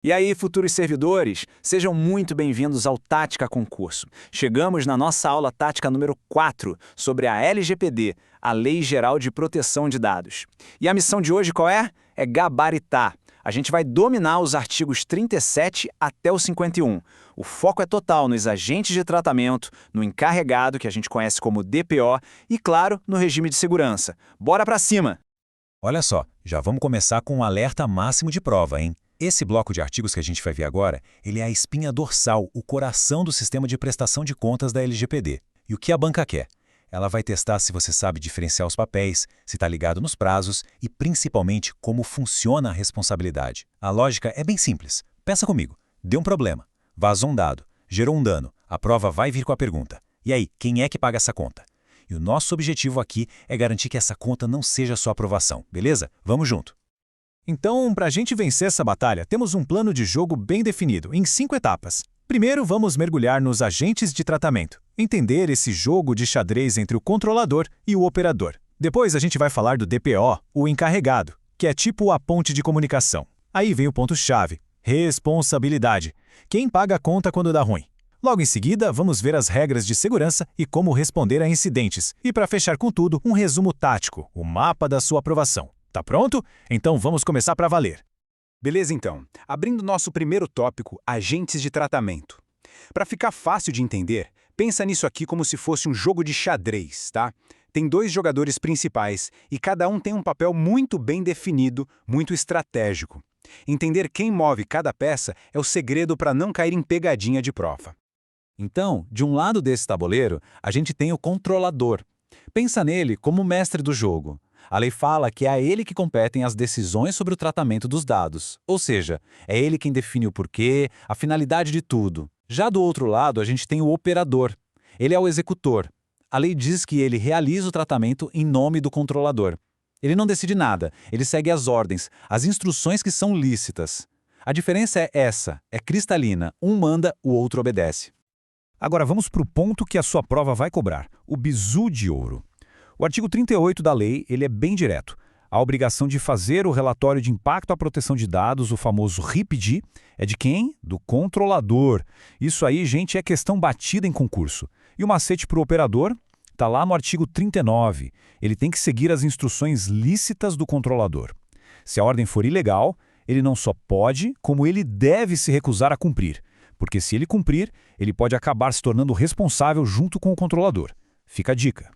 E aí, futuros servidores, sejam muito bem-vindos ao Tática Concurso. Chegamos na nossa aula tática número 4, sobre a LGPD, a Lei Geral de Proteção de Dados. E a missão de hoje qual é? É gabaritar. A gente vai dominar os artigos 37 até o 51. O foco é total nos agentes de tratamento, no encarregado, que a gente conhece como DPO, e, claro, no regime de segurança. Bora pra cima! Olha só, já vamos começar com um alerta máximo de prova, hein? Esse bloco de artigos que a gente vai ver agora, ele é a espinha dorsal, o coração do sistema de prestação de contas da LGPD. E o que a banca quer? Ela vai testar se você sabe diferenciar os papéis, se está ligado nos prazos e, principalmente, como funciona a responsabilidade. A lógica é bem simples. Pensa comigo. Deu um problema. Vazou um dado. Gerou um dano. A prova vai vir com a pergunta. E aí, quem é que paga essa conta? E o nosso objetivo aqui é garantir que essa conta não seja só aprovação, beleza? Vamos junto. Então, para a gente vencer essa batalha, temos um plano de jogo bem definido, em 5 etapas. Primeiro, vamos mergulhar nos agentes de tratamento, entender esse jogo de xadrez entre o controlador e o operador. Depois, a gente vai falar do DPO, o encarregado, que é tipo a ponte de comunicação. Aí vem o ponto-chave, responsabilidade. Quem paga a conta quando dá ruim? Logo em seguida, vamos ver as regras de segurança e como responder a incidentes. E para fechar com tudo, um resumo tático, o mapa da sua aprovação. Tá pronto? Então vamos começar para valer. Beleza então, abrindo nosso primeiro tópico, agentes de tratamento. Para ficar fácil de entender, pensa nisso aqui como se fosse um jogo de xadrez, tá? Tem 2 jogadores principais e cada um tem um papel muito bem definido, muito estratégico. Entender quem move cada peça é o segredo para não cair em pegadinha de prova. Então, de um lado desse tabuleiro, a gente tem o controlador. Pensa nele como o mestre do jogo. A lei fala que é a ele que competem as decisões sobre o tratamento dos dados. Ou seja, é ele quem define o porquê, a finalidade de tudo. Já do outro lado, a gente tem o operador. Ele é o executor. A lei diz que ele realiza o tratamento em nome do controlador. Ele não decide nada, ele segue as ordens, as instruções que são lícitas. A diferença é essa, é cristalina, um manda, o outro obedece. Agora vamos para o ponto que a sua prova vai cobrar, o bizu de ouro. O artigo 38 da lei ele é bem direto. A obrigação de fazer o relatório de impacto à proteção de dados, o famoso RIPD, é de quem? Do controlador. Isso aí, gente, é questão batida em concurso. E o macete para o operador está lá no artigo 39. Ele tem que seguir as instruções lícitas do controlador. Se a ordem for ilegal, ele não só pode, como ele deve se recusar a cumprir. Porque se ele cumprir, ele pode acabar se tornando responsável junto com o controlador. Fica a dica.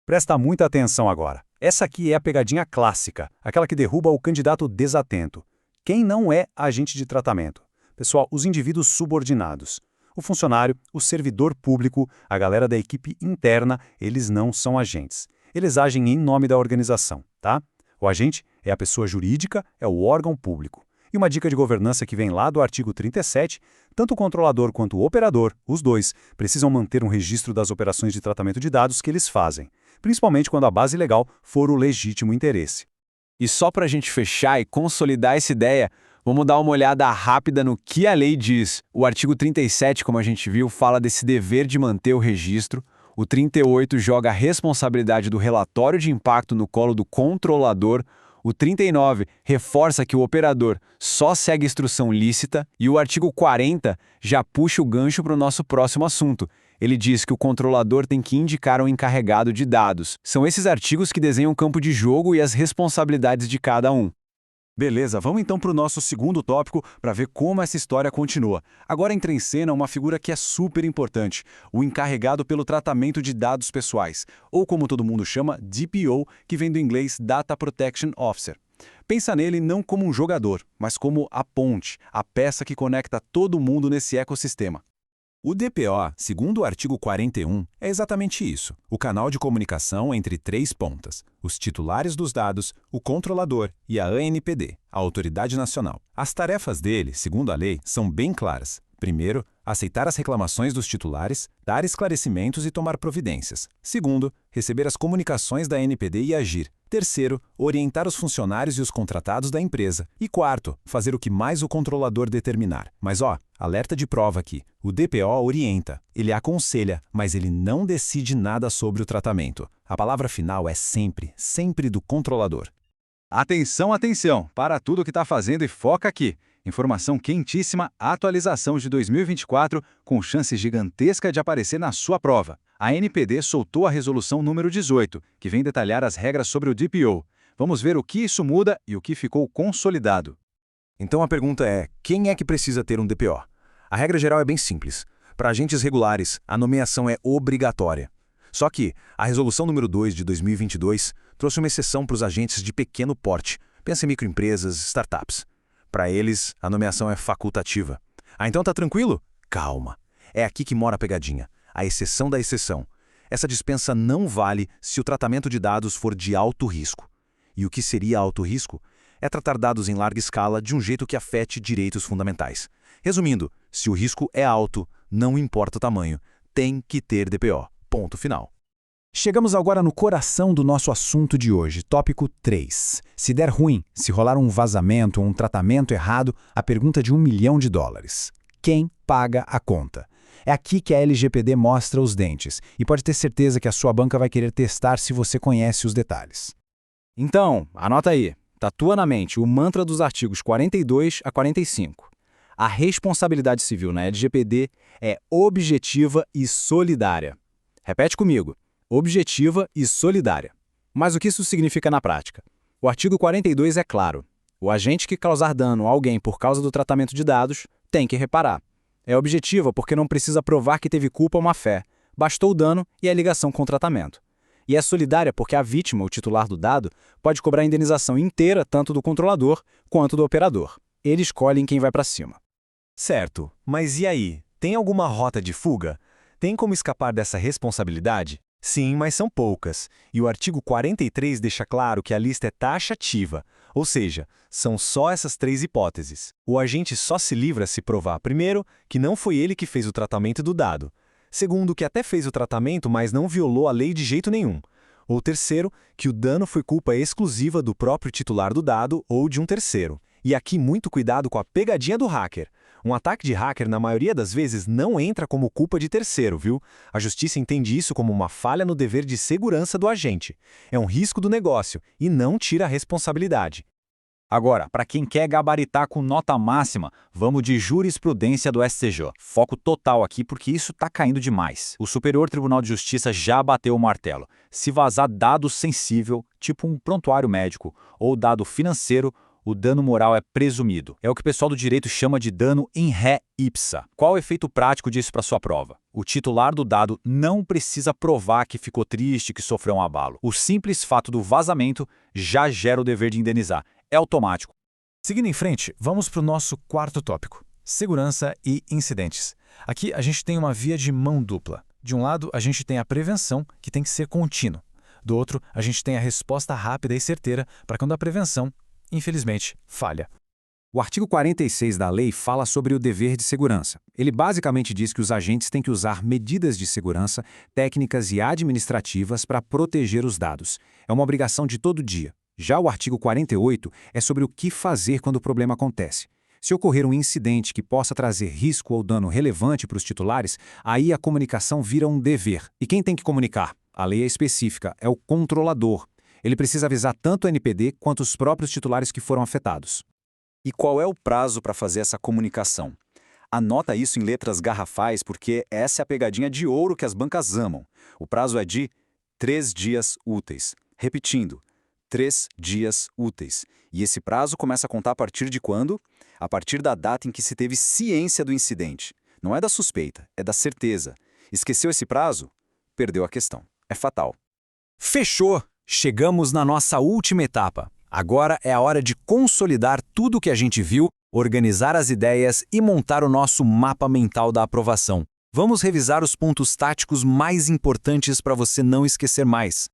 Presta muita atenção agora. Essa aqui é a pegadinha clássica, aquela que derruba o candidato desatento. Quem não é agente de tratamento? Pessoal, os indivíduos subordinados. O funcionário, o servidor público, a galera da equipe interna, eles não são agentes. Eles agem em nome da organização, tá? O agente é a pessoa jurídica, é o órgão público. E uma dica de governança que vem lá do artigo 37, tanto o controlador quanto o operador, os dois, precisam manter um registro das operações de tratamento de dados que eles fazem, principalmente quando a base legal for o legítimo interesse. E só para a gente fechar e consolidar essa ideia, vamos dar uma olhada rápida no que a lei diz. O artigo 37, como a gente viu, fala desse dever de manter o registro. O 38 joga a responsabilidade do relatório de impacto no colo do controlador. O 39 reforça que o operador só segue a instrução lícita e o artigo 40 já puxa o gancho para o nosso próximo assunto. Ele diz que o controlador tem que indicar um encarregado de dados. São esses artigos que desenham o campo de jogo e as responsabilidades de cada um. Beleza, vamos então para o nosso segundo tópico para ver como essa história continua. Agora entra em cena uma figura que é super importante, o encarregado pelo tratamento de dados pessoais, ou como todo mundo chama, DPO, que vem do inglês Data Protection Officer. Pensa nele não como um jogador, mas como a ponte, a peça que conecta todo mundo nesse ecossistema. O DPO, segundo o artigo 41, é exatamente isso, o canal de comunicação entre 3 pontas, os titulares dos dados, o controlador e a ANPD, a Autoridade Nacional. As tarefas dele, segundo a lei, são bem claras. Primeiro, aceitar as reclamações dos titulares, dar esclarecimentos e tomar providências. Segundo, receber as comunicações da ANPD e agir. Terceiro, orientar os funcionários e os contratados da empresa. E quarto, fazer o que mais o controlador determinar. Mas alerta de prova aqui. O DPO orienta, ele aconselha, mas ele não decide nada sobre o tratamento. A palavra final é sempre, sempre do controlador. Atenção, atenção! Para tudo o que está fazendo e foca aqui. Informação quentíssima, atualização de 2024, com chance gigantesca de aparecer na sua prova. A ANPD soltou a resolução número 18, que vem detalhar as regras sobre o DPO. Vamos ver o que isso muda e o que ficou consolidado. Então a pergunta é, quem é que precisa ter um DPO? A regra geral é bem simples. Para agentes regulares, a nomeação é obrigatória. Só que a resolução número 2 de 2022 trouxe uma exceção para os agentes de pequeno porte. Pensa em microempresas, startups. Para eles, a nomeação é facultativa. Ah, então tá tranquilo? Calma. É aqui que mora a pegadinha. A exceção da exceção. Essa dispensa não vale se o tratamento de dados for de alto risco. E o que seria alto risco? É tratar dados em larga escala de um jeito que afete direitos fundamentais. Resumindo, se o risco é alto, não importa o tamanho, tem que ter DPO. Ponto final. Chegamos agora no coração do nosso assunto de hoje, tópico 3. Se der ruim, se rolar um vazamento ou um tratamento errado, a pergunta de $1 milhão. Quem paga a conta? É aqui que a LGPD mostra os dentes, e pode ter certeza que a sua banca vai querer testar se você conhece os detalhes. Então, anota aí, tatua na mente o mantra dos artigos 42 a 45. A responsabilidade civil na LGPD é objetiva e solidária. Repete comigo. Objetiva e solidária. Mas o que isso significa na prática? O artigo 42 é claro. O agente que causar dano a alguém por causa do tratamento de dados tem que reparar. É objetiva porque não precisa provar que teve culpa ou má-fé. Bastou o dano e a ligação com o tratamento. E é solidária porque a vítima, o titular do dado, pode cobrar a indenização inteira tanto do controlador quanto do operador. Ele escolhe quem vai para cima. Certo, mas e aí? Tem alguma rota de fuga? Tem como escapar dessa responsabilidade? Sim, mas são poucas. E o artigo 43 deixa claro que a lista é taxativa, ou seja, são só essas 3 hipóteses. O agente só se livra se provar, primeiro, que não foi ele que fez o tratamento do dado. Segundo, que até fez o tratamento, mas não violou a lei de jeito nenhum. Ou terceiro, que o dano foi culpa exclusiva do próprio titular do dado ou de um terceiro. E aqui muito cuidado com a pegadinha do hacker. Um ataque de hacker, na maioria das vezes, não entra como culpa de terceiro, viu? A justiça entende isso como uma falha no dever de segurança do agente. É um risco do negócio e não tira a responsabilidade. Agora, para quem quer gabaritar com nota máxima, vamos de jurisprudência do STJ. Foco total aqui porque isso está caindo demais. O Superior Tribunal de Justiça já bateu o martelo. Se vazar dado sensível, tipo um prontuário médico, ou dado financeiro, o dano moral é presumido. É o que o pessoal do direito chama de dano in re ipsa. Qual o efeito prático disso para sua prova? O titular do dado não precisa provar que ficou triste, que sofreu um abalo. O simples fato do vazamento já gera o dever de indenizar. É automático. Seguindo em frente, vamos para o nosso quarto tópico: segurança e incidentes. Aqui a gente tem uma via de mão dupla. De um lado, a gente tem a prevenção, que tem que ser contínua. Do outro, a gente tem a resposta rápida e certeira para quando a prevenção, infelizmente, falha. O artigo 46 da lei fala sobre o dever de segurança. Ele basicamente diz que os agentes têm que usar medidas de segurança, técnicas e administrativas para proteger os dados. É uma obrigação de todo dia. Já o artigo 48 é sobre o que fazer quando o problema acontece. Se ocorrer um incidente que possa trazer risco ou dano relevante para os titulares, aí a comunicação vira um dever. E quem tem que comunicar? A lei é específica, é o controlador. Ele precisa avisar tanto o NPD quanto os próprios titulares que foram afetados. E qual é o prazo para fazer essa comunicação? Anota isso em letras garrafais porque essa é a pegadinha de ouro que as bancas amam. O prazo é de 3 dias úteis. Repetindo, 3 dias úteis. E esse prazo começa a contar a partir de quando? A partir da data em que se teve ciência do incidente. Não é da suspeita, é da certeza. Esqueceu esse prazo? Perdeu a questão. É fatal. Fechou! Chegamos na nossa última etapa. Agora é a hora de consolidar tudo o que a gente viu, organizar as ideias e montar o nosso mapa mental da aprovação. Vamos revisar os pontos táticos mais importantes para você não esquecer mais.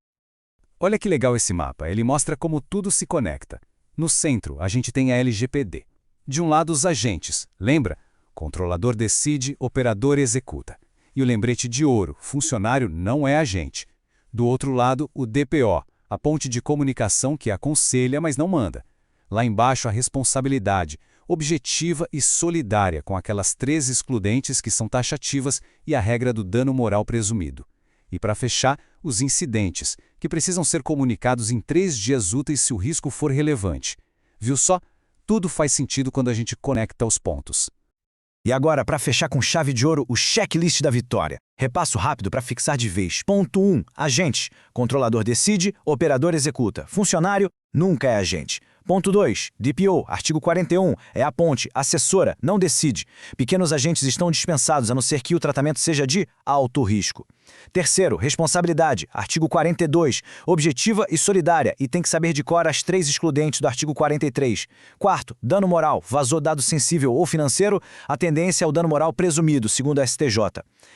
Olha que legal esse mapa, ele mostra como tudo se conecta. No centro, a gente tem a LGPD. De um lado, os agentes, lembra? Controlador decide, operador executa. E o lembrete de ouro, funcionário não é agente. Do outro lado, o DPO, a ponte de comunicação que aconselha, mas não manda. Lá embaixo, a responsabilidade, objetiva e solidária, com aquelas 3 excludentes que são taxativas e a regra do dano moral presumido. E para fechar, os incidentes, que precisam ser comunicados em 3 dias úteis se o risco for relevante. Viu só? Tudo faz sentido quando a gente conecta os pontos. E agora, para fechar com chave de ouro, o checklist da vitória. Repasso rápido para fixar de vez. Ponto 1. Agentes. Controlador decide, operador executa. Funcionário nunca é agente. Ponto 2. DPO, artigo 41, é a ponte, assessora, não decide. Pequenos agentes estão dispensados, a não ser que o tratamento seja de alto risco. Terceiro, responsabilidade, artigo 42, objetiva e solidária, e tem que saber de cor as 3 excludentes do artigo 43. Quarto, dano moral, vazou dado sensível ou financeiro, a tendência é o dano moral presumido, segundo a STJ.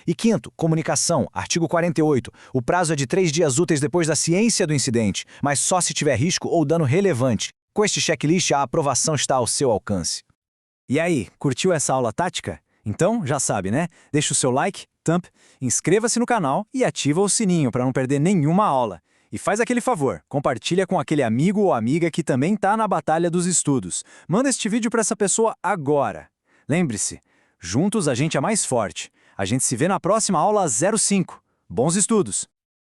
E quinto, comunicação, artigo 48, o prazo é de 3 dias úteis depois da ciência do incidente, mas só se tiver risco ou dano relevante. Com este checklist, a aprovação está ao seu alcance. E aí, curtiu essa aula tática? Então, já sabe, né? Deixa o seu like, thumb, inscreva-se no canal e ativa o sininho para não perder nenhuma aula. E faz aquele favor, compartilha com aquele amigo ou amiga que também está na batalha dos estudos. Manda este vídeo para essa pessoa agora. Lembre-se, juntos a gente é mais forte. A gente se vê na próxima aula 05. Bons estudos!